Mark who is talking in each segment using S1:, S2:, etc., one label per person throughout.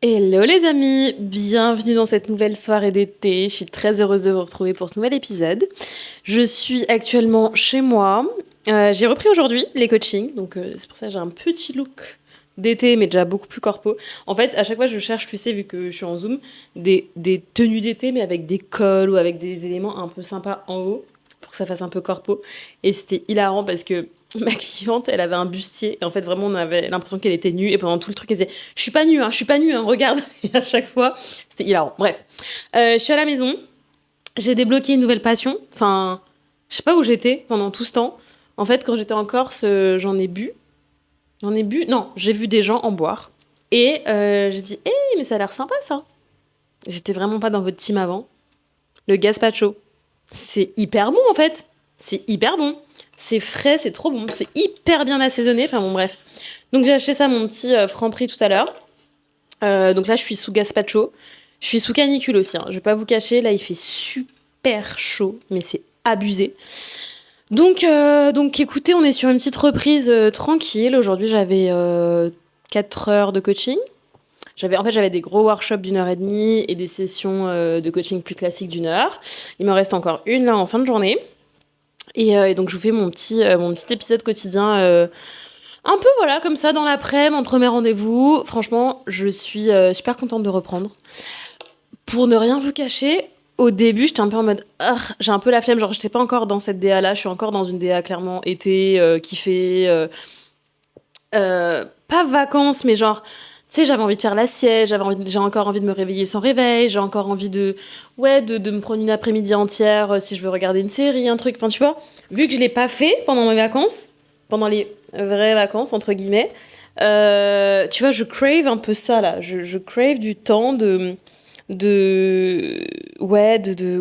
S1: Hello les amis, bienvenue dans cette nouvelle soirée d'été. Je suis très heureuse de vous retrouver pour ce nouvel épisode. Je suis actuellement chez moi. J'ai repris aujourd'hui les coachings, donc c'est pour ça que j'ai un petit look d'été, mais déjà beaucoup plus corpo. En fait, à chaque fois, je cherche, tu sais, vu que je suis en Zoom, des tenues d'été, mais avec des cols ou avec des éléments un peu sympas en haut, pour que ça fasse un peu corpo. Et c'était hilarant parce que ma cliente, elle avait un bustier, et en fait, vraiment, on avait l'impression qu'elle était nue, et pendant tout le truc, elle disait je suis pas nue, hein, regarde. Et à chaque fois, c'était hilarant. Bref, je suis à la maison, j'ai débloqué une nouvelle passion. Enfin, je sais pas où j'étais pendant tout ce temps. En fait, quand j'étais en Corse, j'en ai bu. J'en ai bu. Non, j'ai vu des gens en boire. Et j'ai dit, hé, mais ça a l'air sympa ça. J'étais vraiment pas dans votre team avant. Le gazpacho. C'est hyper bon en fait. C'est hyper bon. C'est frais, c'est trop bon. C'est hyper bien assaisonné. Enfin bon, bref. Donc j'ai acheté ça à mon petit Franprix tout à l'heure. Donc là, je suis sous gazpacho. Je suis sous canicule aussi, hein. Je vais pas vous cacher, là, il fait super chaud, mais c'est abusé. Donc écoutez, on est sur une petite reprise tranquille. Aujourd'hui, j'avais 4 heures de coaching. J'avais des gros workshops d'1 heure et demie et des sessions de coaching plus classiques d'1 heure. Il me reste encore une là en fin de journée. Et donc, je vous fais mon petit épisode quotidien un peu, voilà, comme ça, dans l'après-midi, entre mes rendez-vous. Franchement, je suis super contente de reprendre. Pour ne rien vous cacher, au début, j'étais un peu en mode j'ai un peu la flemme, genre j'étais pas encore dans cette DA là, je suis encore dans une DA clairement été, kiffé, pas vacances, mais genre, tu sais, j'avais envie de faire la sieste, j'ai encore envie de me réveiller sans réveil, j'ai encore envie de me prendre une après-midi entière si je veux regarder une série, un truc, enfin tu vois, vu que je l'ai pas fait pendant mes vacances, pendant les vraies vacances, entre guillemets, tu vois, je crave un peu ça là, je crave du temps où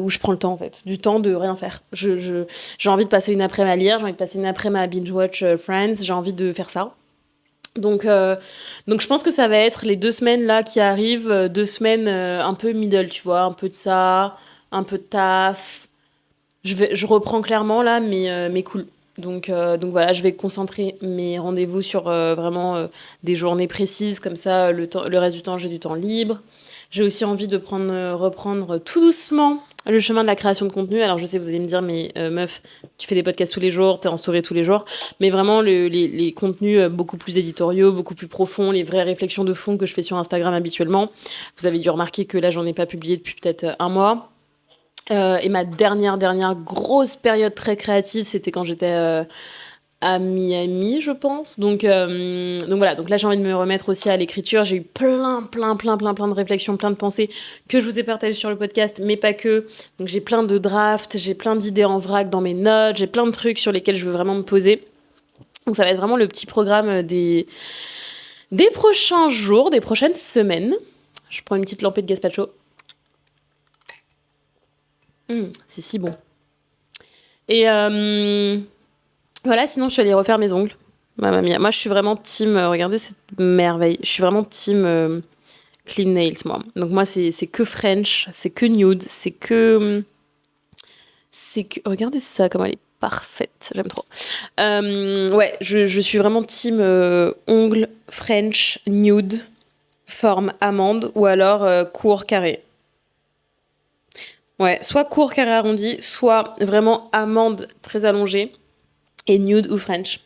S1: je prends le temps en fait, du temps de rien faire. J'ai envie de passer une après-midi à lire, j'ai envie de passer une après-midi à binge-watch Friends, j'ai envie de faire ça. Donc je pense que ça va être les 2 semaines là qui arrivent, 2 semaines un peu middle, tu vois, un peu de ça, un peu de taf. Je reprends clairement là, mais cool. Donc voilà, je vais concentrer mes rendez-vous sur vraiment des journées précises, comme ça le reste du temps j'ai du temps libre. J'ai aussi envie de reprendre tout doucement le chemin de la création de contenu. Alors je sais, vous allez me dire, mais meuf, tu fais des podcasts tous les jours, t'es en story tous les jours, mais vraiment les contenus beaucoup plus éditoriaux, beaucoup plus profonds, les vraies réflexions de fond que je fais sur Instagram habituellement. Vous avez dû remarquer que là, j'en ai pas publié depuis peut-être un mois. Et ma dernière grosse période très créative, c'était quand j'étais à Miami, je pense. Donc voilà, donc là j'ai envie de me remettre aussi à l'écriture. J'ai eu plein de réflexions, plein de pensées que je vous ai partagées sur le podcast, mais pas que. Donc j'ai plein de drafts, j'ai plein d'idées en vrac dans mes notes, j'ai plein de trucs sur lesquels je veux vraiment me poser. Donc ça va être vraiment le petit programme des prochains jours, des prochaines semaines. Je prends une petite lampée de gazpacho. C'est si bon. Et voilà, sinon je suis allée refaire mes ongles. Mamma mia. Moi je suis vraiment team, regardez cette merveille, je suis vraiment team clean nails moi. Donc moi c'est que French, c'est que nude, regardez ça, comment elle est parfaite, j'aime trop. Ouais, je suis vraiment team ongles French, nude, forme amande, ou alors court carré. Ouais, soit court carré arrondi, soit vraiment amande très allongée, et nude ou French.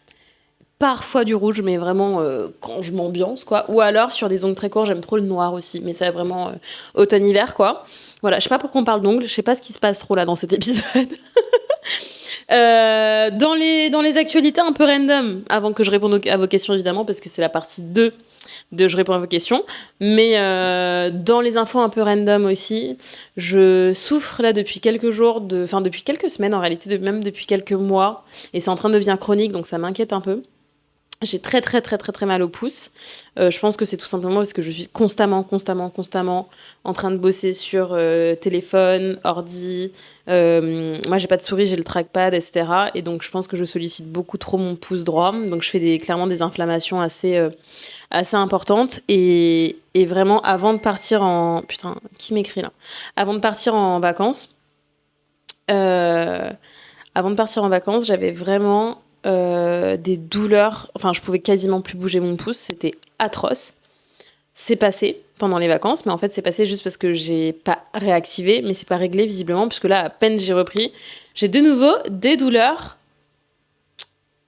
S1: Parfois du rouge, mais vraiment quand je m'ambiance, quoi. Ou alors sur des ongles très courts, j'aime trop le noir aussi, mais c'est vraiment automne-hiver, quoi. Voilà, je sais pas pourquoi on parle d'ongles, je sais pas ce qui se passe trop là dans cet épisode. Dans les actualités un peu random, avant que je réponde à vos questions évidemment, parce que c'est la partie 2 de Je réponds à vos questions, mais dans les infos un peu random aussi, je souffre là depuis quelques jours, enfin depuis quelques semaines en réalité, même depuis quelques mois, et c'est en train de devenir chronique, donc ça m'inquiète un peu. J'ai très mal au pouce. Je pense que c'est tout simplement parce que je suis constamment en train de bosser sur téléphone, ordi. Moi, j'ai pas de souris, j'ai le trackpad, etc. Et donc, je pense que je sollicite beaucoup trop mon pouce droit. Donc, je fais clairement des inflammations assez importantes. Et vraiment, avant de partir en... Putain, qui m'écrit là? Avant de partir en vacances, j'avais vraiment des douleurs. Enfin, je pouvais quasiment plus bouger mon pouce. C'était atroce. C'est passé. pendant les vacances, mais en fait, c'est passé juste parce que j'ai pas réactivé, mais c'est pas réglé visiblement, puisque là, à peine j'ai repris, j'ai de nouveau des douleurs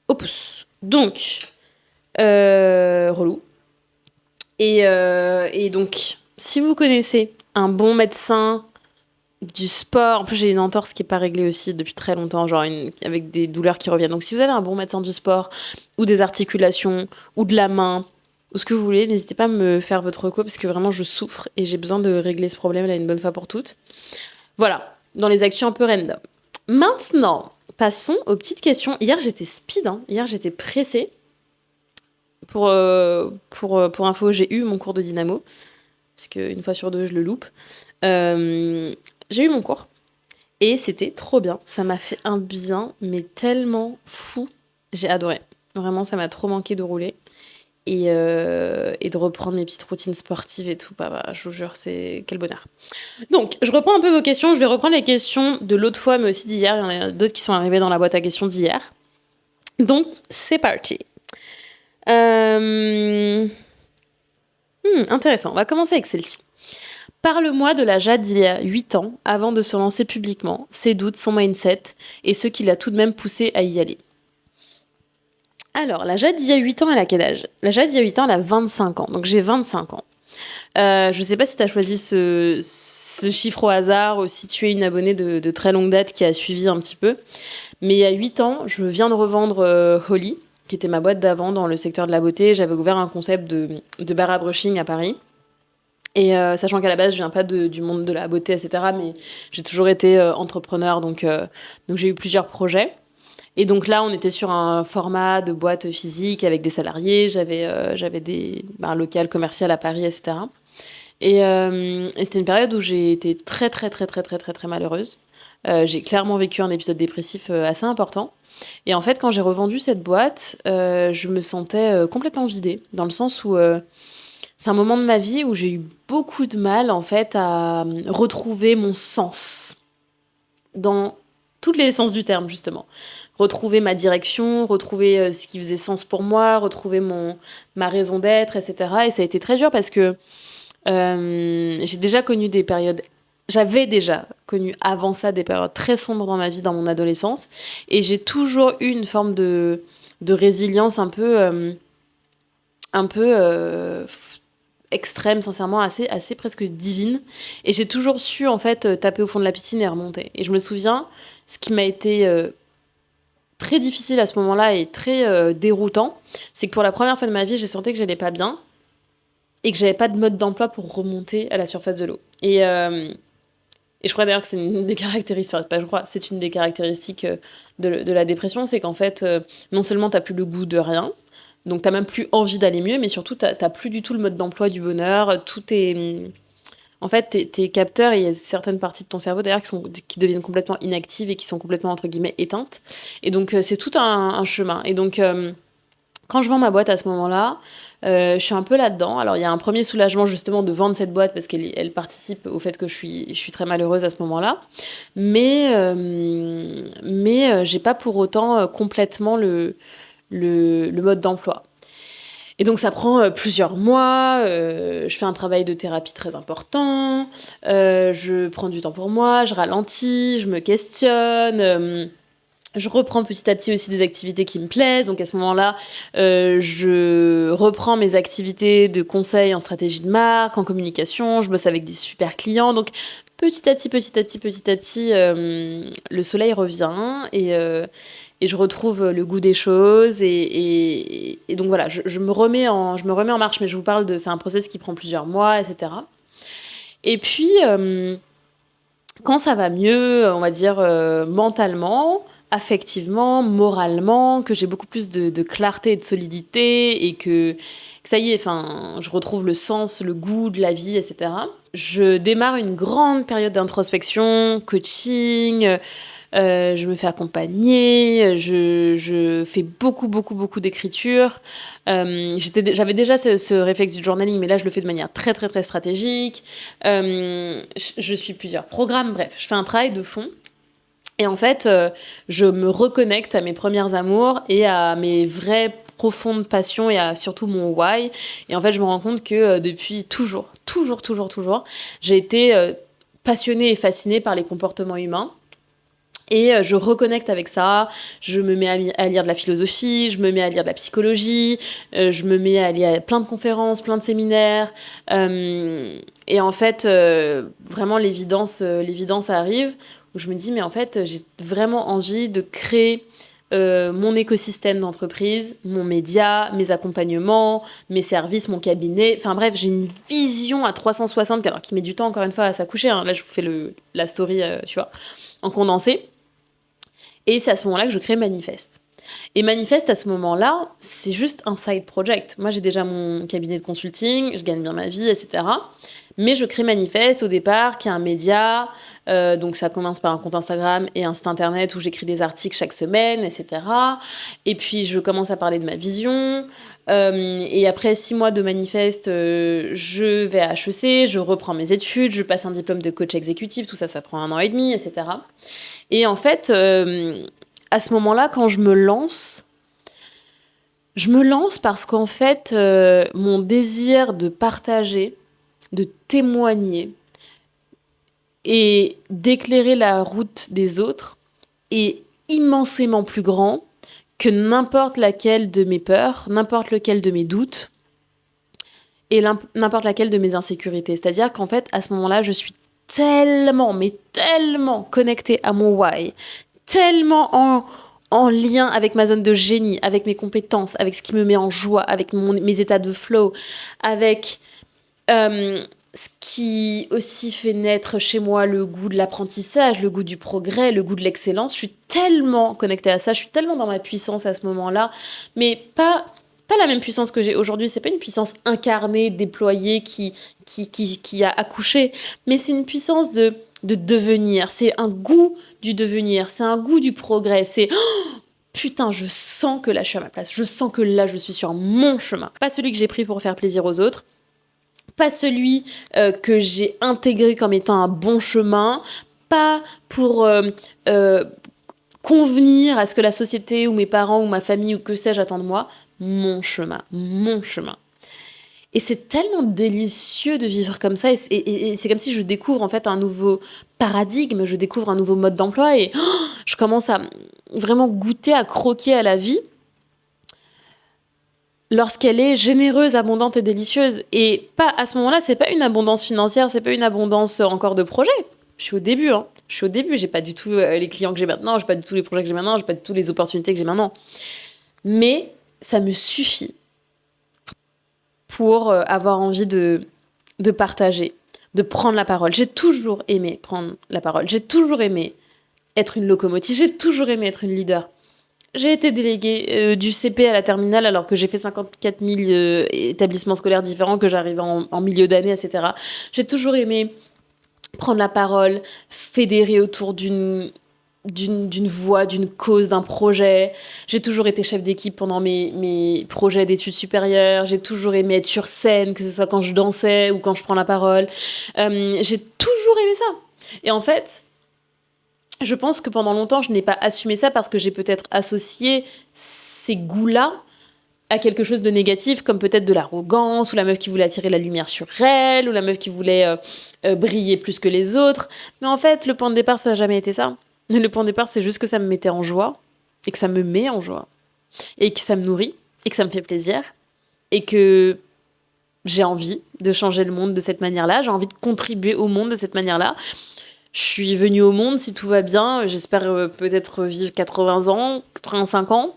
S1: au pouce. Donc, relou. Et donc, si vous connaissez un bon médecin du sport, en plus j'ai une entorse qui est pas réglée aussi depuis très longtemps, genre avec des douleurs qui reviennent. Donc si vous avez un bon médecin du sport, ou des articulations, ou de la main, ou ce que vous voulez, n'hésitez pas à me faire votre reco parce que vraiment je souffre et j'ai besoin de régler ce problème là une bonne fois pour toutes. Voilà, dans les actus un peu random. Maintenant, passons aux petites questions. Hier j'étais speed, hier j'étais pressée. Pour info, j'ai eu mon cours de dynamo, parce qu'une fois sur deux, je le loupe. J'ai eu mon cours, et c'était trop bien. Ça m'a fait un bien, mais tellement fou. J'ai adoré. Vraiment, ça m'a trop manqué de rouler. Et de reprendre mes petites routines sportives et tout. Bah, je vous jure, c'est quel bonheur. Donc, je reprends un peu vos questions. Je vais reprendre les questions de l'autre fois, mais aussi d'hier. Il y en a d'autres qui sont arrivées dans la boîte à questions d'hier. Donc, c'est parti. Intéressant. On va commencer avec celle-ci. Parle-moi de la Jade d'il y a 8 ans, avant de se lancer publiquement, ses doutes, son mindset, et ce qui l'a tout de même poussé à y aller. Alors, la Jade d'il y a 8 ans, elle a quel âge ? La Jade d'il y a 8 ans, elle a 25 ans, donc j'ai 25 ans. Je sais pas si tu as choisi ce chiffre au hasard ou si tu es une abonnée de très longue date qui a suivi un petit peu. Mais il y a 8 ans, je viens de revendre Holly, qui était ma boîte d'avant dans le secteur de la beauté. J'avais ouvert un concept de bar à brushing à Paris. Et sachant qu'à la base, je viens pas du monde de la beauté, etc. Mais j'ai toujours été entrepreneur, donc j'ai eu plusieurs projets. Et donc là, on était sur un format de boîte physique avec des salariés. J'avais un local commercial à Paris, etc. Et c'était une période où j'ai été très, très, très, très, très, très, très malheureuse. J'ai clairement vécu un épisode dépressif assez important. Et en fait, quand j'ai revendu cette boîte, je me sentais complètement vidée, dans le sens où c'est un moment de ma vie où j'ai eu beaucoup de mal, en fait, à retrouver mon sens, dans tous les sens du terme, justement. Retrouver ma direction, retrouver ce qui faisait sens pour moi, retrouver ma raison d'être, etc. Et ça a été très dur parce que j'avais déjà connu avant ça des périodes très sombres dans ma vie, dans mon adolescence, et j'ai toujours eu une forme de résilience un peu extrême, sincèrement, assez presque divine. Et j'ai toujours su, en fait, taper au fond de la piscine et remonter. Et je me souviens, ce qui m'a été très difficile à ce moment-là et très déroutant, c'est que pour la première fois de ma vie, j'ai senti que j'allais pas bien et que j'avais pas de mode d'emploi pour remonter à la surface de l'eau. Et je crois d'ailleurs que c'est une des caractéristiques, enfin, pas je crois, c'est une des caractéristiques de la dépression, c'est qu'en fait, non seulement t'as plus le goût de rien, donc t'as même plus envie d'aller mieux, mais surtout t'as plus du tout le mode d'emploi du bonheur, tout est... En fait, tes capteurs, il y a certaines parties de ton cerveau d'ailleurs qui deviennent complètement inactives et qui sont complètement, entre guillemets, éteintes. Et donc, c'est tout un chemin. Et donc, quand je vends ma boîte à ce moment-là, je suis un peu là-dedans. Alors, il y a un premier soulagement justement de vendre cette boîte parce qu'elle participe au fait que je suis très malheureuse à ce moment-là. Mais j'ai pas pour autant complètement le mode d'emploi. Et donc ça prend plusieurs mois, je fais un travail de thérapie très important, je prends du temps pour moi, je ralentis, je me questionne, je reprends petit à petit aussi des activités qui me plaisent. Donc à ce moment-là, je reprends mes activités de conseil en stratégie de marque, en communication, je bosse avec des super clients. Donc petit à petit, le soleil revient et je retrouve le goût des choses et donc voilà, je me remets en marche, mais je vous parle c'est un process qui prend plusieurs mois, etc. Et puis quand ça va mieux, on va dire mentalement, affectivement, moralement, que j'ai beaucoup plus de clarté et de solidité et que ça y est, enfin, je retrouve le sens, le goût de la vie, etc. Je démarre une grande période d'introspection, coaching, je me fais accompagner, je fais beaucoup d'écriture. J'avais déjà ce réflexe du journaling, mais là, je le fais de manière très, très, très stratégique. Je suis plusieurs programmes, bref, je fais un travail de fond. Et en fait, je me reconnecte à mes premiers amours et à mes vrais profonde passion et à surtout mon why. Et en fait, je me rends compte que depuis toujours, j'ai été passionnée et fascinée par les comportements humains. Et je reconnecte avec ça, je me mets à lire de la philosophie, je me mets à lire de la psychologie, je me mets à lire plein de conférences, plein de séminaires. Et en fait, vraiment, l'évidence arrive où je me dis, mais en fait, j'ai vraiment envie de créer mon écosystème d'entreprise, mon média, mes accompagnements, mes services, mon cabinet. Enfin bref, j'ai une vision à 360, alors qui met du temps encore une fois à s'accoucher. Hein. Là, je vous fais la story, tu vois, en condensé. Et c'est à ce moment-là que je crée Manifest. Et Manifest, à ce moment-là, c'est juste un side project. Moi, j'ai déjà mon cabinet de consulting, je gagne bien ma vie, etc. Mais je crée Manifest au départ, qui est un média. Donc, ça commence par un compte Instagram et un site internet où j'écris des articles chaque semaine, etc. Et puis, je commence à parler de ma vision. Et après 6 mois de Manifest, je vais à HEC, je reprends mes études, je passe un diplôme de coach exécutif. Tout ça, ça prend 1 an et demi, etc. Et en fait, à ce moment-là, quand je me lance parce qu'en fait, mon désir de partager, de témoigner et d'éclairer la route des autres est immensément plus grand que n'importe laquelle de mes peurs, n'importe lequel de mes doutes et n'importe laquelle de mes insécurités. C'est-à-dire qu'en fait, à ce moment-là, je suis tellement, mais tellement connectée à mon why, tellement en lien avec ma zone de génie, avec mes compétences, avec ce qui me met en joie, avec mes états de flow, avec ce qui aussi fait naître chez moi le goût de l'apprentissage, le goût du progrès, le goût de l'excellence. Je suis tellement connectée à ça, je suis tellement dans ma puissance à ce moment-là, mais pas la même puissance que j'ai aujourd'hui. C'est pas une puissance incarnée, déployée, qui a accouché, mais c'est une puissance de devenir. C'est un goût du devenir, c'est un goût du progrès. C'est putain, je sens que là je suis à ma place, je sens que là je suis sur mon chemin. Pas celui que j'ai pris pour faire plaisir aux autres, pas celui que j'ai intégré comme étant un bon chemin, pas pour convenir à ce que la société ou mes parents ou ma famille ou que sais-je attendent de moi. Mon chemin. Et c'est tellement délicieux de vivre comme ça, et c'est comme si je découvre en fait un nouveau paradigme, je découvre un nouveau mode d'emploi, et je commence à vraiment goûter, à croquer à la vie lorsqu'elle est généreuse, abondante et délicieuse. Et pas à ce moment-là, c'est pas une abondance financière, c'est pas une abondance encore de projets. Je suis au début, j'ai pas du tout les clients que j'ai maintenant, j'ai pas du tout les projets que j'ai maintenant, j'ai pas du tout les opportunités que j'ai maintenant. Mais ça me suffit pour avoir envie de partager, de prendre la parole. J'ai toujours aimé prendre la parole, j'ai toujours aimé être une locomotive, j'ai toujours aimé être une leader. J'ai été déléguée du CP à la terminale alors que j'ai fait 54 000 établissements scolaires différents, que j'arrivais en milieu d'année, etc. J'ai toujours aimé prendre la parole, fédérer autour d'une voix, d'une cause, d'un projet. J'ai toujours été chef d'équipe pendant mes projets d'études supérieures. J'ai toujours aimé être sur scène, que ce soit quand je dansais ou quand je prends la parole. J'ai toujours aimé ça. Et en fait, je pense que pendant longtemps, je n'ai pas assumé ça parce que j'ai peut-être associé ces goûts-là à quelque chose de négatif, comme peut-être de l'arrogance, ou la meuf qui voulait attirer la lumière sur elle, ou la meuf qui voulait briller plus que les autres. Mais en fait, le point de départ, ça n'a jamais été ça. Le point de départ, c'est juste que ça me mettait en joie, et que ça me met en joie, et que ça me nourrit, et que ça me fait plaisir, et que j'ai envie de changer le monde de cette manière-là, j'ai envie de contribuer au monde de cette manière-là. Je suis venue au monde, si tout va bien, j'espère peut-être vivre 80 ans, 85 ans,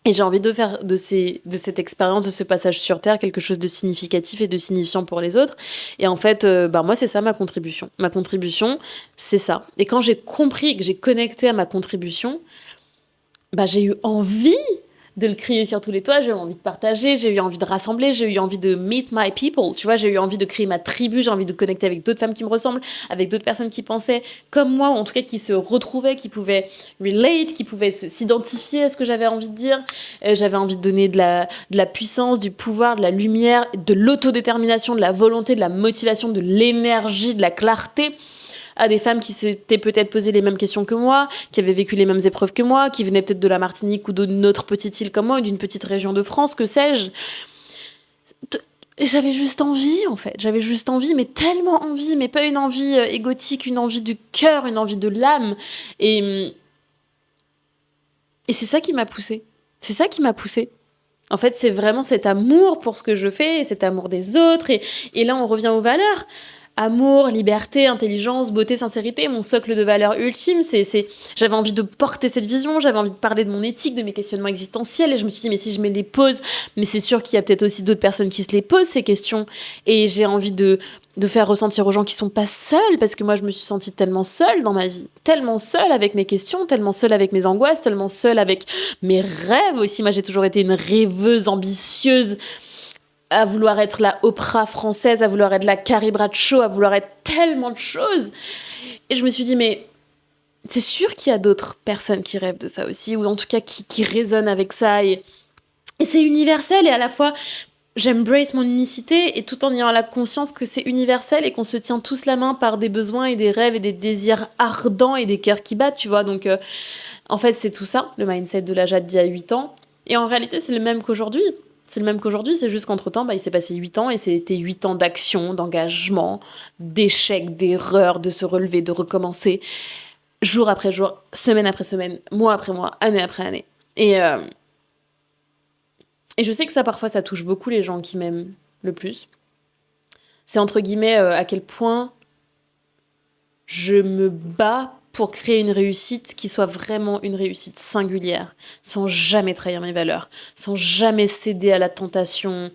S1: et j'ai envie de faire de cette expérience, de ce passage sur Terre, quelque chose de significatif et de signifiant pour les autres. Et en fait, moi, c'est ça ma contribution. Ma contribution, c'est ça. Et quand j'ai compris, que j'ai connecté à ma contribution, j'ai eu envie de le crier sur tous les toits, j'ai eu envie de partager, j'ai eu envie de rassembler, j'ai eu envie de meet my people, tu vois, j'ai eu envie de créer ma tribu, j'ai envie de connecter avec d'autres femmes qui me ressemblent, avec d'autres personnes qui pensaient comme moi, ou en tout cas qui se retrouvaient, qui pouvaient relate, qui pouvaient s'identifier à ce que j'avais envie de dire. J'avais envie de donner de la puissance, du pouvoir, de la lumière, de l'autodétermination, de la volonté, de la motivation, de l'énergie, de la clarté à des femmes qui s'étaient peut-être posé les mêmes questions que moi, qui avaient vécu les mêmes épreuves que moi, qui venaient peut-être de la Martinique ou d'une autre petite île comme moi, ou d'une petite région de France, que sais-je. Et j'avais juste envie, en fait. J'avais juste envie, mais tellement envie, mais pas une envie égotique, une envie du cœur, une envie de l'âme. Et c'est ça qui m'a poussée. C'est ça qui m'a poussée. En fait, c'est vraiment cet amour pour ce que je fais, cet amour des autres. Et là, on revient aux valeurs. Amour, liberté, intelligence, beauté, sincérité, mon socle de valeurs ultime, j'avais envie de porter cette vision, j'avais envie de parler de mon éthique, de mes questionnements existentiels, et je me suis dit, mais si je me les pose, mais c'est sûr qu'il y a peut-être aussi d'autres personnes qui se les posent, ces questions, et j'ai envie de faire ressentir aux gens qui sont pas seuls, parce que moi, je me suis sentie tellement seule dans ma vie, tellement seule avec mes questions, tellement seule avec mes angoisses, tellement seule avec mes rêves aussi. Moi, j'ai toujours été une rêveuse, ambitieuse, à vouloir être la Oprah française, à vouloir être la Carrie Bradshaw, à vouloir être tellement de choses. Et je me suis dit, mais c'est sûr qu'il y a d'autres personnes qui rêvent de ça aussi, ou en tout cas qui résonnent avec ça. Et c'est universel, et à la fois, j'embrace mon unicité, et tout en ayant la conscience que c'est universel et qu'on se tient tous la main par des besoins et des rêves et des désirs ardents et des cœurs qui battent, tu vois. Donc, en fait, c'est tout ça, le mindset de la Jade d'il y a 8 ans. Et en réalité, c'est le même qu'aujourd'hui. C'est juste qu'entre-temps, il s'est passé 8 ans, et c'était 8 ans d'action, d'engagement, d'échecs, d'erreurs, de se relever, de recommencer, jour après jour, semaine après semaine, mois après mois, année après année. Et je sais que ça, parfois, ça touche beaucoup les gens qui m'aiment le plus. C'est entre guillemets à quel point je me bats pour créer une réussite qui soit vraiment une réussite singulière, sans jamais trahir mes valeurs, sans jamais céder à la tentation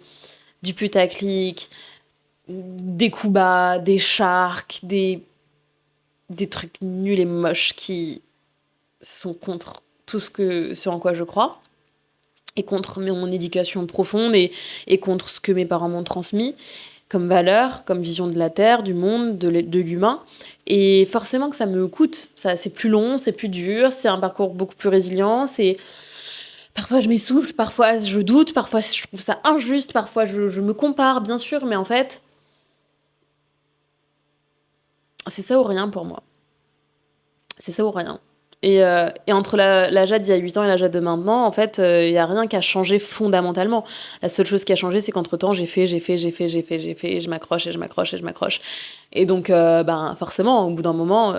S1: du putaclic, des coups bas, des charques, des trucs nuls et moches qui sont contre tout ce en quoi je crois, et contre mon éducation profonde, et contre ce que mes parents m'ont transmis comme valeur, comme vision de la Terre, du monde, de l'humain. Et forcément que ça me coûte. C'est plus long, c'est plus dur, c'est un parcours beaucoup plus résilient. Parfois je m'essouffle, parfois je doute, parfois je trouve ça injuste, parfois je me compare, bien sûr, mais en fait, c'est ça ou rien pour moi. C'est ça ou rien. Et entre la Jade d'il y a 8 ans et la Jade de maintenant, en fait, il n'y a rien qui a changé fondamentalement. La seule chose qui a changé, c'est qu'entre-temps, j'ai fait, et je m'accroche, et je m'accroche, et je m'accroche. Et donc, forcément, au bout d'un moment,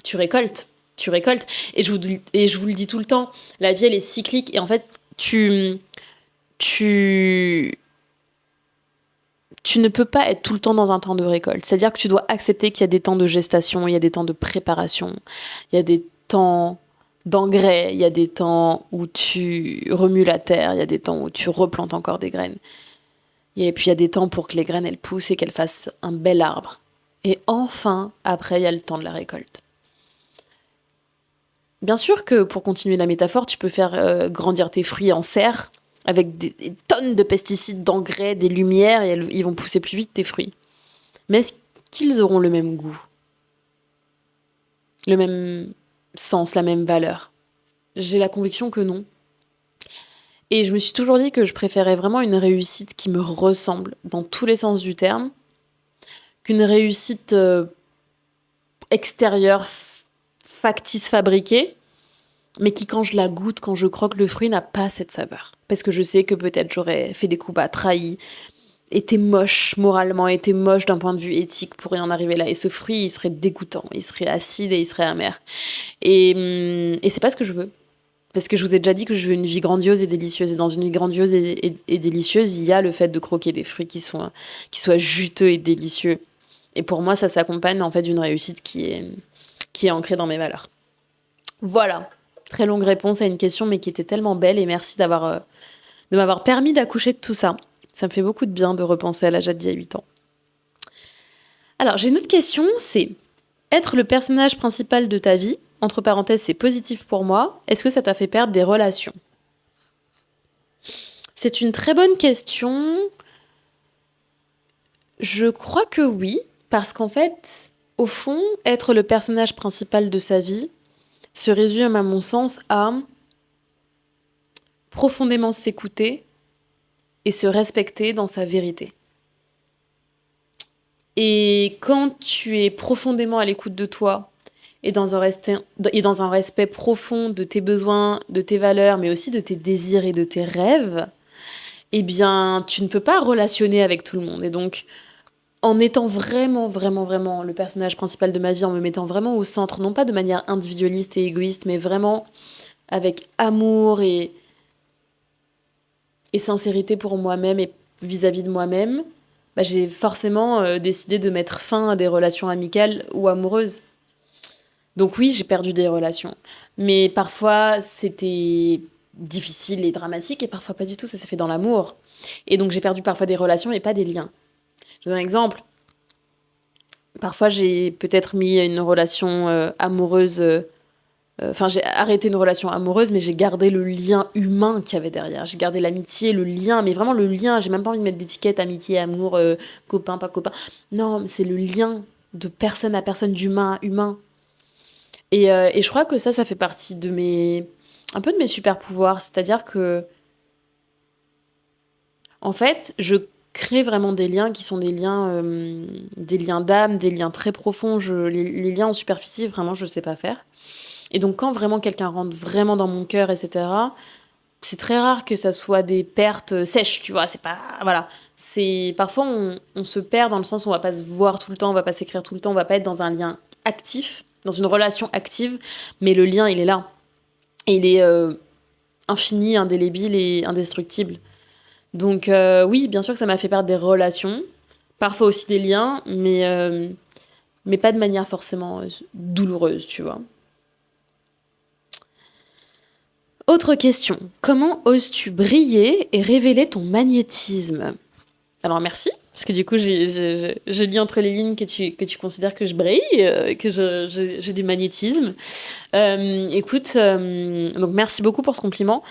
S1: tu récoltes. Tu récoltes. Et je vous le dis tout le temps, la vie, elle est cyclique. Et en fait, tu ne peux pas être tout le temps dans un temps de récolte. C'est-à-dire que tu dois accepter qu'il y a des temps de gestation, il y a des temps de préparation, il y a des temps d'engrais, il y a des temps où tu remues la terre, il y a des temps où tu replantes encore des graines. Et puis il y a des temps pour que les graines, elles poussent et qu'elles fassent un bel arbre. Et enfin, après, il y a le temps de la récolte. Bien sûr que, pour continuer la métaphore, tu peux faire grandir tes fruits en serre, avec des tonnes de pesticides, d'engrais, des lumières, et ils vont pousser plus vite, tes fruits. Mais est-ce qu'ils auront le même goût? Le même sens, la même valeur? J'ai la conviction que non. Et je me suis toujours dit que je préférais vraiment une réussite qui me ressemble, dans tous les sens du terme, qu'une réussite extérieure, factice, fabriquée, mais qui, quand je la goûte, quand je croque le fruit, n'a pas cette saveur. Parce que je sais que peut-être j'aurais fait des coups bas, trahi, été moche moralement, été moche d'un point de vue éthique pour y en arriver là. Et ce fruit, il serait dégoûtant, il serait acide et il serait amer. Et c'est pas ce que je veux. Parce que je vous ai déjà dit que je veux une vie grandiose et délicieuse. Et dans une vie grandiose et délicieuse, il y a le fait de croquer des fruits qui soient juteux et délicieux. Et pour moi, ça s'accompagne en fait d'une réussite qui est ancrée dans mes valeurs. Voilà. Très longue réponse à une question, mais qui était tellement belle, et merci de m'avoir permis d'accoucher de tout ça. Ça me fait beaucoup de bien de repenser à la Jade d'il y a 8 ans. Alors, j'ai une autre question, c'est être le personnage principal de ta vie, entre parenthèses, c'est positif pour moi, est-ce que ça t'a fait perdre des relations? C'est une très bonne question. Je crois que oui, parce qu'en fait, au fond, être le personnage principal de sa vie se résume, à mon sens, à profondément s'écouter et se respecter dans sa vérité. Et quand tu es profondément à l'écoute de toi et dans un respect profond de tes besoins, de tes valeurs, mais aussi de tes désirs et de tes rêves, eh bien, tu ne peux pas relationner avec tout le monde. Et donc, en étant vraiment, vraiment, vraiment le personnage principal de ma vie, en me mettant vraiment au centre, non pas de manière individualiste et égoïste, mais vraiment avec amour et sincérité pour moi-même et vis-à-vis de moi-même, bah, j'ai forcément décidé de mettre fin à des relations amicales ou amoureuses. Donc oui, j'ai perdu des relations. Mais parfois, c'était difficile et dramatique, et parfois pas du tout, ça s'est fait dans l'amour. Et donc j'ai perdu parfois des relations, mais pas des liens. Je donne un exemple. Parfois, j'ai peut-être mis une relation amoureuse. Enfin, j'ai arrêté une relation amoureuse, mais j'ai gardé le lien humain qu'il y avait derrière. J'ai gardé l'amitié, le lien, mais vraiment le lien. J'ai même pas envie de mettre d'étiquette amitié, amour, copain, pas copain. Non, c'est le lien de personne à personne, d'humain à humain. Et je crois que ça fait partie de mes. Un peu de mes super pouvoirs. C'est-à-dire que, en fait, je crée vraiment des liens qui sont des liens d'âme, des liens très profonds. Les liens en superficie, vraiment, je sais pas faire. Et donc, quand vraiment quelqu'un rentre vraiment dans mon cœur, etc., c'est très rare que ça soit des pertes sèches, tu vois. C'est pas. Voilà. Parfois, on se perd dans le sens où on va pas se voir tout le temps, on va pas s'écrire tout le temps, on va pas être dans un lien actif, dans une relation active, mais le lien, il est là. Et il est infini, indélébile et indestructible. Donc, oui, bien sûr que ça m'a fait perdre des relations, parfois aussi des liens, mais pas de manière forcément douloureuse, tu vois. Autre question. Comment oses-tu briller et révéler ton magnétisme? Alors merci, parce que du coup, je lis entre les lignes que tu considères que je brille, que j'ai du magnétisme. Écoute, donc merci beaucoup pour ce compliment.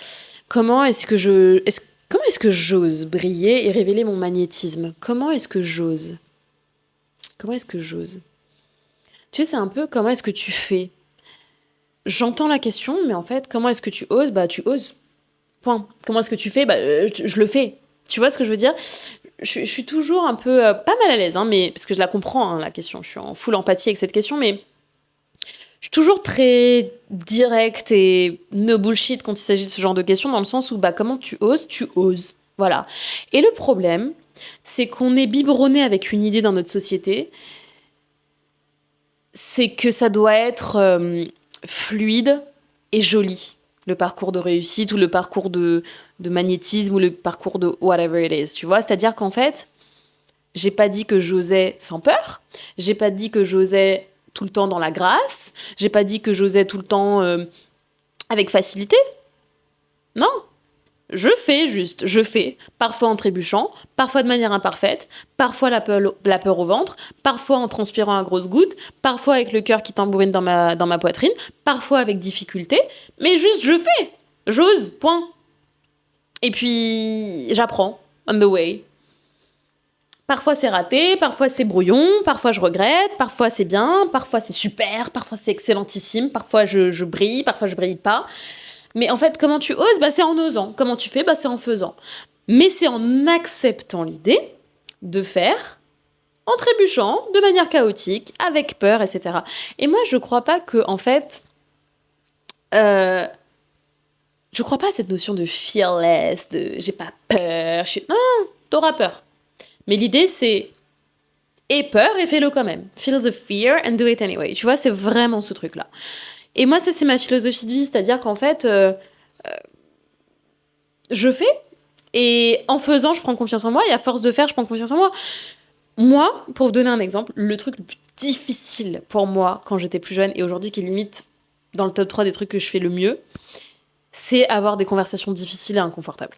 S1: Comment est-ce que comment est-ce que j'ose briller et révéler mon magnétisme? Comment est-ce que j'ose? Comment est-ce que j'ose? Tu sais, c'est un peu comment est-ce que tu fais? J'entends la question, mais en fait, comment est-ce que tu oses? Bah, tu oses. Point. Comment est-ce que tu fais? Bah, je le fais. Tu vois ce que je veux dire? Je suis toujours un peu, pas mal à l'aise, hein, mais parce que je la comprends, hein, la question. Je suis en full empathie avec cette question, mais je suis toujours très directe et no bullshit quand il s'agit de ce genre de questions, dans le sens où, bah, comment tu oses? Tu oses. Voilà. Et le problème, c'est qu'on est biberonné avec une idée dans notre société, c'est que ça doit être fluide et joli. Le parcours de réussite ou le parcours de magnétisme ou le parcours de whatever it is, tu vois. C'est-à-dire qu'en fait, j'ai pas dit que j'osais sans peur, j'ai pas dit que j'osais tout le temps dans la grâce, j'ai pas dit que j'osais tout le temps avec facilité. Non, je fais, parfois en trébuchant, parfois de manière imparfaite, parfois la peur au ventre, parfois en transpirant à grosses gouttes, parfois avec le cœur qui tambourine dans ma poitrine, parfois avec difficulté, mais juste je fais, j'ose, point. Et puis j'apprends, on the way. Parfois c'est raté, parfois c'est brouillon, parfois je regrette, parfois c'est bien, parfois c'est super, parfois c'est excellentissime, parfois je brille, parfois je brille pas. Mais en fait, comment tu oses? Bah, c'est en osant. Comment tu fais? Bah, c'est en faisant. Mais c'est en acceptant l'idée de faire, en trébuchant, de manière chaotique, avec peur, etc. Et moi, je crois pas que, en fait, euh, je crois pas à cette notion de fearless, de j'ai pas peur, non, t'auras peur. Mais l'idée, c'est aie peur et fais-le quand même. Feel the fear and do it anyway. Tu vois, c'est vraiment ce truc-là. Et moi, ça, c'est ma philosophie de vie, c'est-à-dire qu'en fait, je fais, et en faisant, je prends confiance en moi, et à force de faire, je prends confiance en moi. Moi, pour vous donner un exemple, le truc le plus difficile pour moi quand j'étais plus jeune, et aujourd'hui qui est limite dans le top 3 des trucs que je fais le mieux, c'est avoir des conversations difficiles et inconfortables.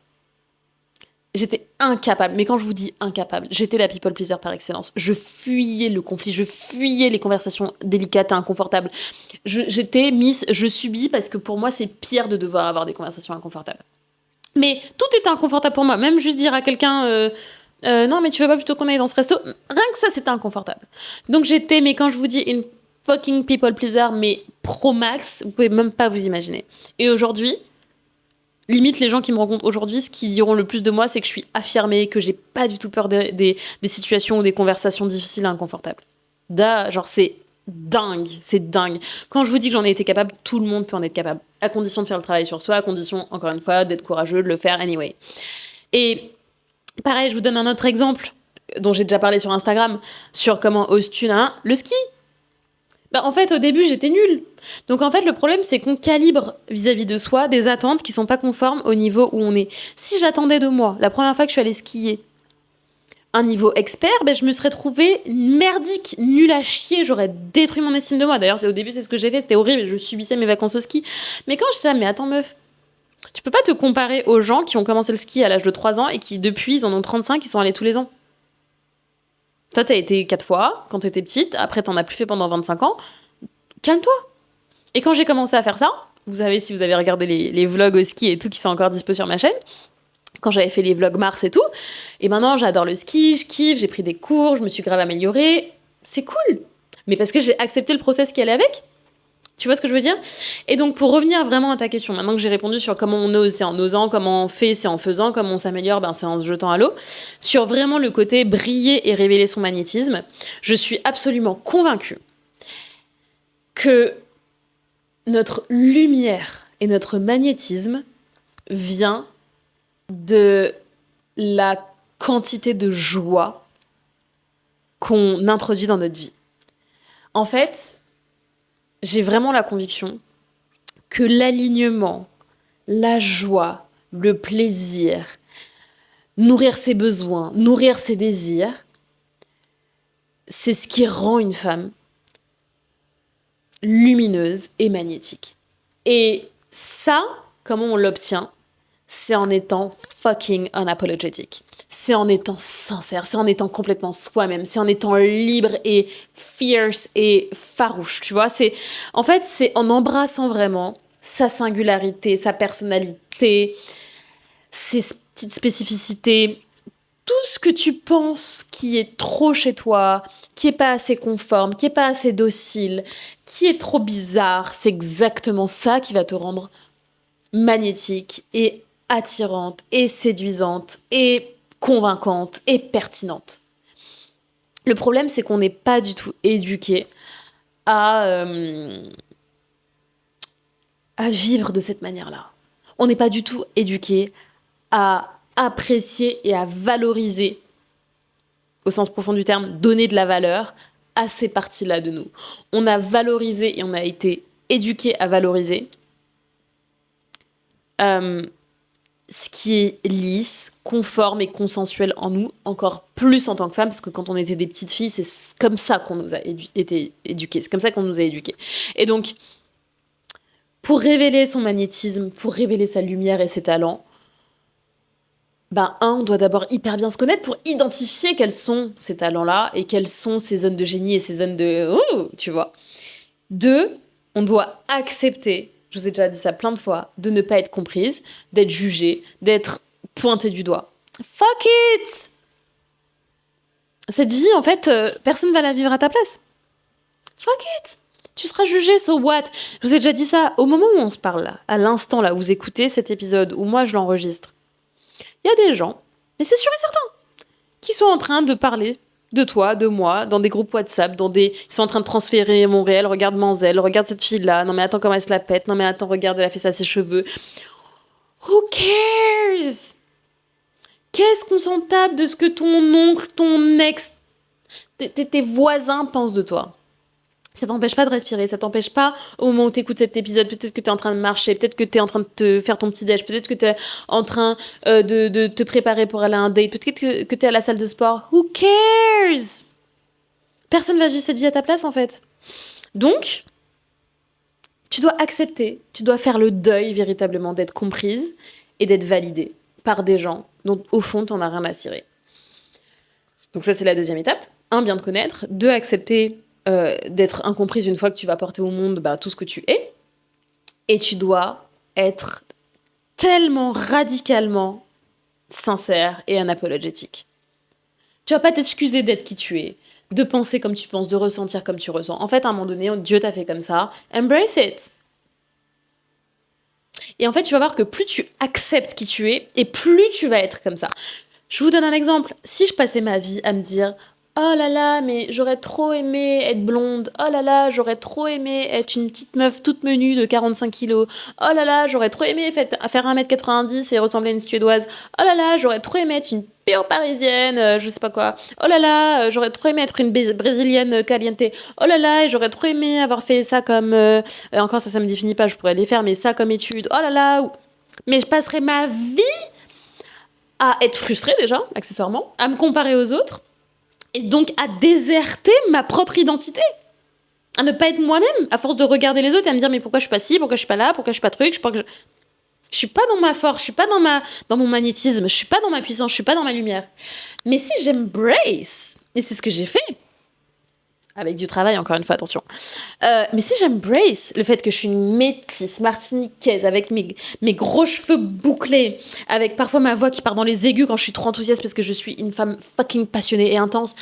S1: J'étais incapable, mais quand je vous dis incapable, j'étais la people pleaser par excellence. Je fuyais le conflit, je fuyais les conversations délicates et inconfortables. J'étais Miss, je subis parce que pour moi c'est pire de devoir avoir des conversations inconfortables. Mais tout était inconfortable pour moi, même juste dire à quelqu'un non mais tu veux pas plutôt qu'on aille dans ce resto, rien que ça c'était inconfortable. Donc j'étais, mais quand je vous dis une fucking people pleaser, mais pro max, vous pouvez même pas vous imaginer. Et aujourd'hui, Limite, les gens qui me rencontrent aujourd'hui, ce qu'ils diront le plus de moi, c'est que je suis affirmée, que j'ai pas du tout peur des situations ou des conversations difficiles et inconfortables. Genre, c'est dingue, c'est dingue. Quand je vous dis que j'en ai été capable, tout le monde peut en être capable. À condition de faire le travail sur soi, à condition, encore une fois, d'être courageux, de le faire anyway. Et pareil, je vous donne un autre exemple dont j'ai déjà parlé sur Instagram, sur comment oses-tu, le ski. En fait, au début, j'étais nulle. Donc, en fait, le problème, c'est qu'on calibre vis-à-vis de soi des attentes qui sont pas conformes au niveau où on est. Si j'attendais de moi, la première fois que je suis allée skier, un niveau expert, je me serais trouvée merdique, nulle à chier, j'aurais détruit mon estime de moi. D'ailleurs, au début, c'est ce que j'ai fait, c'était horrible, je subissais mes vacances au ski. Mais quand j'étais là, mais attends, meuf, tu peux pas te comparer aux gens qui ont commencé le ski à l'âge de 3 ans et qui, depuis, ils en ont 35, ils sont allés tous les ans. Toi, t'as été 4 fois quand t'étais petite, après t'en as plus fait pendant 25 ans. Calme-toi. Et quand j'ai commencé à faire ça, si vous avez regardé les vlogs au ski et tout qui sont encore dispo sur ma chaîne, quand j'avais fait les vlogs Mars et tout, et maintenant j'adore le ski, je kiffe, j'ai pris des cours, je me suis grave améliorée. C'est cool. Mais parce que j'ai accepté le process qui allait avec. Tu vois ce que je veux dire? Et donc, pour revenir vraiment à ta question, maintenant que j'ai répondu sur comment on ose, c'est en osant, comment on fait, c'est en faisant, comment on s'améliore, c'est en se jetant à l'eau, sur vraiment le côté briller et révéler son magnétisme, je suis absolument convaincue que notre lumière et notre magnétisme vient de la quantité de joie qu'on introduit dans notre vie. En fait, j'ai vraiment la conviction que l'alignement, la joie, le plaisir, nourrir ses besoins, nourrir ses désirs, c'est ce qui rend une femme lumineuse et magnétique. Et ça, comment on l'obtient? C'est en étant fucking unapologetic. C'est en étant sincère, c'est en étant complètement soi-même, c'est en étant libre et fierce et farouche, tu vois. C'est en embrassant vraiment sa singularité, sa personnalité, ses petites spécificités, tout ce que tu penses qui est trop chez toi, qui est pas assez conforme, qui est pas assez docile, qui est trop bizarre, c'est exactement ça qui va te rendre magnétique et attirante et séduisante et convaincante et pertinente. Le problème, c'est qu'on n'est pas du tout éduqué à vivre de cette manière-là. On n'est pas du tout éduqué à apprécier et à valoriser, au sens profond du terme, donner de la valeur à ces parties-là de nous. On a valorisé et on a été éduqué à valoriser ce qui est lisse, conforme et consensuel en nous, encore plus en tant que femme, parce que quand on était des petites filles, c'est comme ça qu'on nous a été éduqués, c'est comme ça qu'on nous a éduqués. Et donc, pour révéler son magnétisme, pour révéler sa lumière et ses talents, on doit d'abord hyper bien se connaître pour identifier quels sont ces talents-là et quelles sont ces zones de génie et ces zones de... tu vois. 2, on doit accepter, je vous ai déjà dit ça plein de fois, de ne pas être comprise, d'être jugée, d'être pointée du doigt. Fuck it! Cette vie, en fait, personne va la vivre à ta place. Fuck it! Tu seras jugée, so what? Je vous ai déjà dit ça, au moment où on se parle là, à l'instant là, où vous écoutez cet épisode, où moi je l'enregistre, il y a des gens, mais c'est sûr et certain, qui sont en train de parler de toi, de moi, dans des groupes WhatsApp, ils sont en train de transférer mon réel, regarde Manzel, regarde cette fille-là, non mais attends comment elle se la pète, non mais attends, regarde, elle a fait ça à ses cheveux. Who cares? Qu'est-ce qu'on s'en tape de ce que ton oncle, ton ex, tes voisins pensent de toi? Ça t'empêche pas de respirer, ça t'empêche pas, au moment où t'écoutes cet épisode, peut-être que t'es en train de marcher, peut-être que t'es en train de te faire ton petit déj, peut-être que t'es en train de te préparer pour aller à un date, peut-être que t'es à la salle de sport. Who cares? Personne va vivre cette vie à ta place, en fait. Donc, tu dois accepter, tu dois faire le deuil, véritablement, d'être comprise et d'être validée par des gens dont, au fond, t'en as rien à cirer. Donc ça, c'est la deuxième étape. 1, bien te connaître. 2, accepter d'être incomprise une fois que tu vas porter au monde tout ce que tu es. Et tu dois être tellement radicalement sincère et unapologétique. Tu vas pas t'excuser d'être qui tu es, de penser comme tu penses, de ressentir comme tu ressens. En fait, à un moment donné, Dieu t'a fait comme ça. Embrace it. Et en fait, tu vas voir que plus tu acceptes qui tu es, et plus tu vas être comme ça. Je vous donne un exemple. Si je passais ma vie à me dire oh là là, mais j'aurais trop aimé être blonde. Oh là là, j'aurais trop aimé être une petite meuf toute menue de 45 kilos. Oh là là, j'aurais trop aimé faire 1m90 et ressembler à une Suédoise. Oh là là, j'aurais trop aimé être une péo parisienne, je sais pas quoi. Oh là là, j'aurais trop aimé être une brésilienne caliente. Oh là là, et j'aurais trop aimé avoir fait ça comme... encore ça me définit pas, je pourrais les faire, mais ça comme étude. Oh là là, mais je passerais ma vie à être frustrée déjà, accessoirement, à me comparer aux autres, et donc à déserter ma propre identité, à ne pas être moi-même, à force de regarder les autres et à me dire mais pourquoi je suis pas ci, pourquoi je suis pas là, pourquoi je suis pas truc, je suis pas dans ma force, je suis pas dans mon magnétisme, je suis pas dans ma puissance, je suis pas dans ma lumière. Mais si j'embrace, et c'est ce que j'ai fait, avec du travail, encore une fois, attention. Mais si j'embrace le fait que je suis une métisse martiniquaise, avec mes gros cheveux bouclés, avec parfois ma voix qui part dans les aigus quand je suis trop enthousiaste parce que je suis une femme fucking passionnée et intense,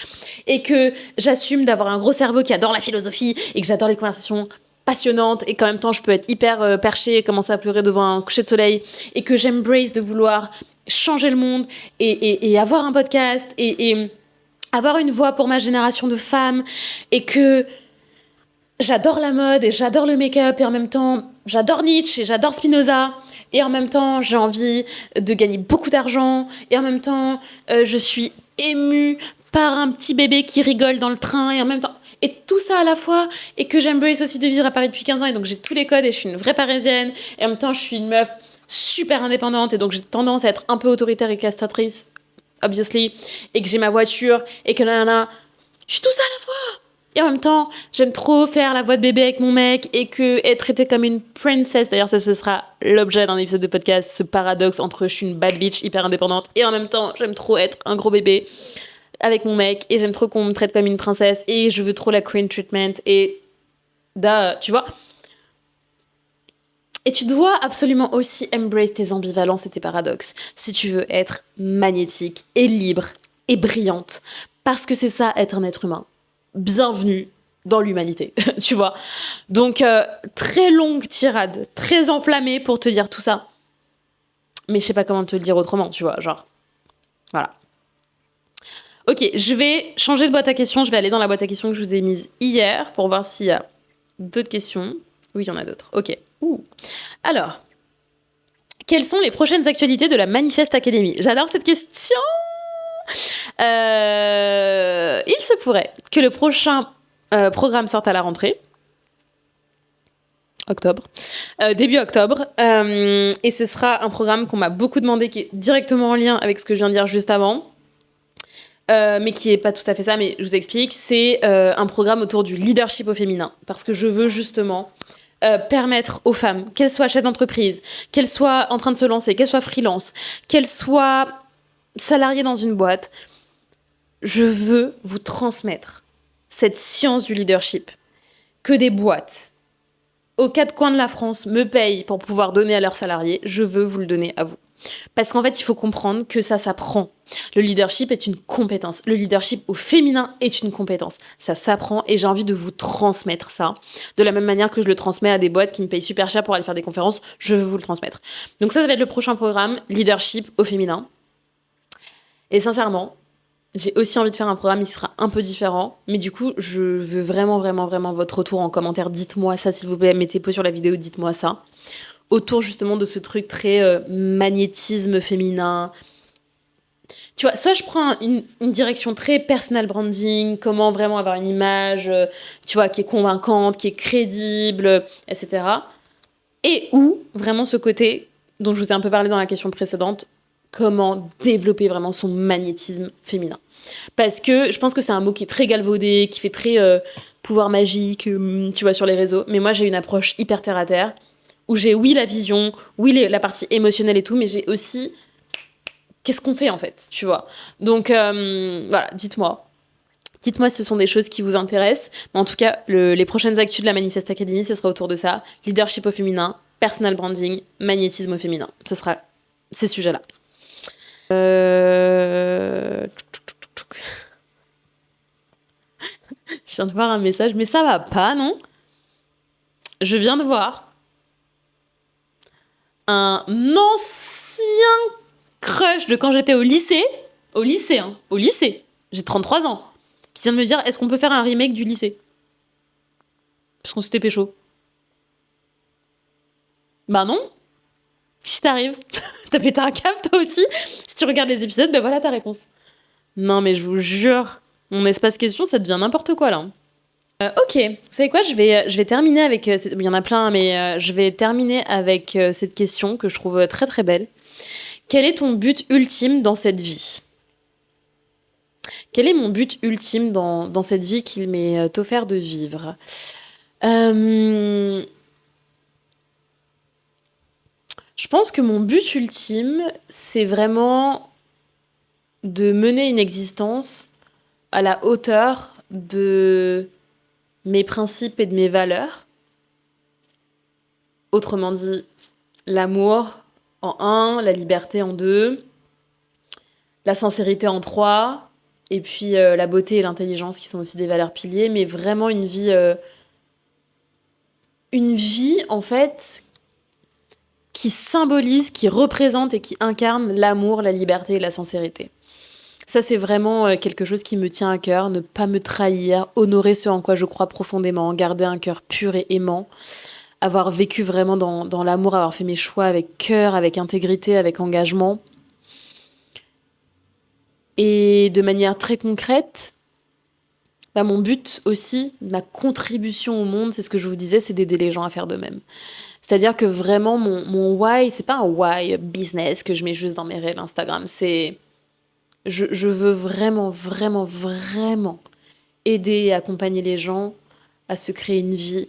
S1: et que j'assume d'avoir un gros cerveau qui adore la philosophie, et que j'adore les conversations passionnantes, et qu'en même temps je peux être hyper perchée et commencer à pleurer devant un coucher de soleil, et que j'embrace de vouloir changer le monde, et avoir un podcast, et avoir une voix pour ma génération de femmes, et que j'adore la mode et j'adore le make-up, et en même temps j'adore Nietzsche et j'adore Spinoza, et en même temps j'ai envie de gagner beaucoup d'argent, et en même temps je suis émue par un petit bébé qui rigole dans le train, et en même temps et tout ça à la fois, et que j'embrace aussi de vivre à Paris depuis 15 ans, et donc j'ai tous les codes et je suis une vraie parisienne, et en même temps je suis une meuf super indépendante, et donc j'ai tendance à être un peu autoritaire et castratrice obviously, et que j'ai ma voiture, et que nanana, je suis tout ça à la fois. Et en même temps, j'aime trop faire la voix de bébé avec mon mec, et que être traitée comme une princess, d'ailleurs ça ce sera l'objet d'un épisode de podcast, ce paradoxe entre je suis une bad bitch hyper indépendante, et en même temps j'aime trop être un gros bébé avec mon mec, et j'aime trop qu'on me traite comme une princesse, et je veux trop la queen treatment, et tu vois. Et tu dois absolument aussi embrace tes ambivalences et tes paradoxes si tu veux être magnétique et libre et brillante. Parce que c'est ça, être un être humain. Bienvenue dans l'humanité, tu vois. Donc, très longue tirade, très enflammée pour te dire tout ça. Mais je sais pas comment te le dire autrement, tu vois, genre... Voilà. Ok, je vais changer de boîte à questions. Je vais aller dans la boîte à questions que je vous ai mise hier pour voir s'il y a d'autres questions. Oui, il y en a d'autres. Ok. Alors, quelles sont les prochaines actualités de la Manifest Academy? J'adore cette question. Il se pourrait que le prochain programme sorte à la rentrée. Octobre. Début octobre. Et ce sera un programme qu'on m'a beaucoup demandé, qui est directement en lien avec ce que je viens de dire juste avant. Mais qui est pas tout à fait ça, mais je vous explique. C'est un programme autour du leadership au féminin. Parce que je veux justement... permettre aux femmes, qu'elles soient chefs d'entreprise, qu'elles soient en train de se lancer, qu'elles soient freelance, qu'elles soient salariées dans une boîte, je veux vous transmettre cette science du leadership que des boîtes aux quatre coins de la France me payent pour pouvoir donner à leurs salariés. Je veux vous le donner à vous. Parce qu'en fait, il faut comprendre que ça s'apprend. Le leadership est une compétence. Le leadership au féminin est une compétence. Ça s'apprend, et j'ai envie de vous transmettre ça. De la même manière que je le transmets à des boîtes qui me payent super cher pour aller faire des conférences, je veux vous le transmettre. Donc ça va être le prochain programme, leadership au féminin. Et sincèrement, j'ai aussi envie de faire un programme qui sera un peu différent. Mais du coup, je veux vraiment, vraiment, vraiment votre retour en commentaire. Dites-moi ça, s'il vous plaît. Mettez pause sur la vidéo, dites-moi ça. Autour justement de ce truc très magnétisme féminin. Tu vois, soit je prends une direction très personal branding, comment vraiment avoir une image, tu vois, qui est convaincante, qui est crédible, etc. Et ou vraiment ce côté dont je vous ai un peu parlé dans la question précédente, comment développer vraiment son magnétisme féminin. Parce que je pense que c'est un mot qui est très galvaudé, qui fait très pouvoir magique, tu vois, sur les réseaux. Mais moi, j'ai une approche hyper terre à terre, où j'ai, oui, la vision, oui, la partie émotionnelle et tout, mais j'ai aussi qu'est-ce qu'on fait en fait, tu vois. Donc voilà, dites-moi. Dites-moi si ce sont des choses qui vous intéressent. Mais en tout cas, les prochaines actus de la Manifest Academy, ce sera autour de ça. Leadership au féminin, personal branding, magnétisme au féminin. Ce sera ces sujets-là. Je viens de voir un message, mais ça va pas, non? Je viens de voir un ancien crush de quand j'étais au lycée, au lycée, j'ai 33 ans, qui vient de me dire, est-ce qu'on peut faire un remake du lycée? Parce qu'on s'était pécho. Bah non. Qu'est-ce qui t'arrive? T'as pété un câble toi aussi? Si tu regardes les épisodes, bah voilà ta réponse. Non mais je vous jure, mon espace question, ça devient n'importe quoi là. Ok, vous savez quoi, je vais terminer avec... il y en a plein, mais je vais terminer avec cette question que je trouve très très belle. Quel est ton but ultime dans cette vie? Quel est mon but ultime dans cette vie qu'il m'est offert de vivre? Euh, je pense que mon but ultime, c'est vraiment de mener une existence à la hauteur de mes principes et de mes valeurs. Autrement dit, l'amour en un, la liberté en deux, la sincérité en trois, et puis la beauté et l'intelligence qui sont aussi des valeurs piliers, mais vraiment une vie en fait qui symbolise, qui représente et qui incarne l'amour, la liberté et la sincérité. Ça, c'est vraiment quelque chose qui me tient à cœur, ne pas me trahir, honorer ce en quoi je crois profondément, garder un cœur pur et aimant, avoir vécu vraiment dans l'amour, avoir fait mes choix avec cœur, avec intégrité, avec engagement. Et de manière très concrète, bah, mon but aussi, ma contribution au monde, c'est ce que je vous disais, c'est d'aider les gens à faire de même. C'est-à-dire que vraiment, mon why, c'est pas un why business que je mets juste dans mes réels Instagram, c'est... Je veux vraiment, vraiment, vraiment aider et accompagner les gens à se créer une vie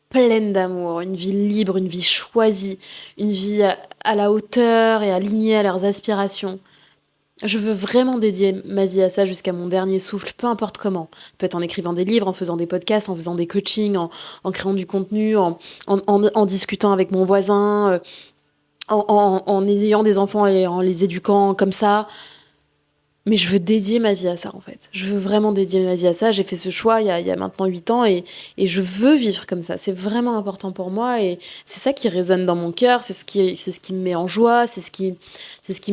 S1: pleine d'amour, une vie libre, une vie choisie, une vie à la hauteur et alignée à leurs aspirations. Je veux vraiment dédier ma vie à ça jusqu'à mon dernier souffle, peu importe comment. Peut-être en écrivant des livres, en faisant des podcasts, en faisant des coachings, en créant du contenu, en discutant avec mon voisin, en ayant des enfants et en les éduquant comme ça. Mais je veux dédier ma vie à ça, en fait. Je veux vraiment dédier ma vie à ça. J'ai fait ce choix il y a maintenant 8 ans et je veux vivre comme ça. C'est vraiment important pour moi et c'est ça qui résonne dans mon cœur. C'est ce qui me met en joie. C'est ce qui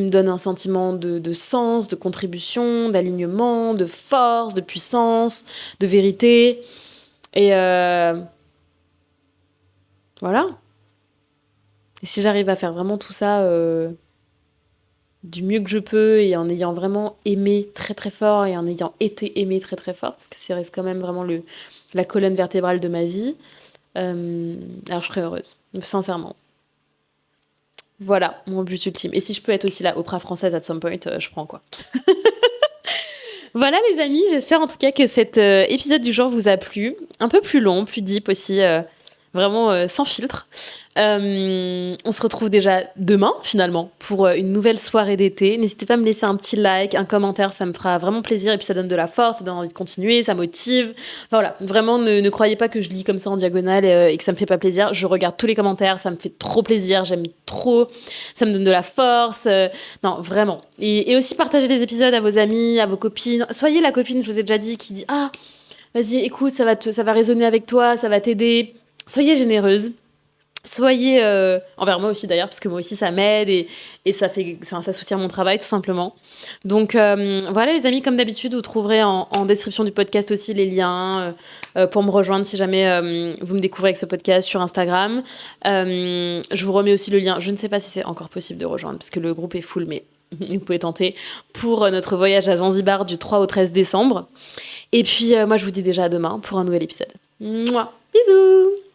S1: me donne un sentiment de sens, de contribution, d'alignement, de force, de puissance, de vérité. Et voilà. Et si j'arrive à faire vraiment tout ça du mieux que je peux et en ayant vraiment aimé très très fort et en ayant été aimé très très fort, parce que ça reste quand même vraiment la colonne vertébrale de ma vie, alors je serais heureuse, sincèrement. Voilà mon but ultime. Et si je peux être aussi la Oprah française at some point, je prends quoi. Voilà les amis, j'espère en tout cas que cet épisode du jour vous a plu. Un peu plus long, plus deep aussi, vraiment sans filtre. On se retrouve déjà demain finalement pour une nouvelle soirée d'été. N'hésitez pas à me laisser un petit like, un commentaire, ça me fera vraiment plaisir et puis ça donne de la force, ça donne envie de continuer, ça motive. Enfin, voilà, vraiment ne croyez pas que je lis comme ça en diagonale et que ça me fait pas plaisir. Je regarde tous les commentaires, ça me fait trop plaisir, j'aime trop, ça me donne de la force. Non, vraiment. Et aussi partagez les épisodes à vos amis, à vos copines. Soyez la copine, je vous ai déjà dit, qui dit ah vas-y écoute, ça va résonner avec toi, ça va t'aider. Soyez généreuse. Soyez envers moi aussi d'ailleurs parce que moi aussi ça m'aide et ça fait enfin ça soutient mon travail tout simplement. Donc voilà les amis, comme d'habitude vous trouverez en description du podcast aussi les liens pour me rejoindre si jamais vous me découvrez avec ce podcast sur Instagram. Je vous remets aussi le lien, je ne sais pas si c'est encore possible de rejoindre parce que le groupe est full, mais vous pouvez tenter pour notre voyage à Zanzibar du 3 au 13 décembre. Et puis moi je vous dis déjà à demain pour un nouvel épisode. Mouah, bisous.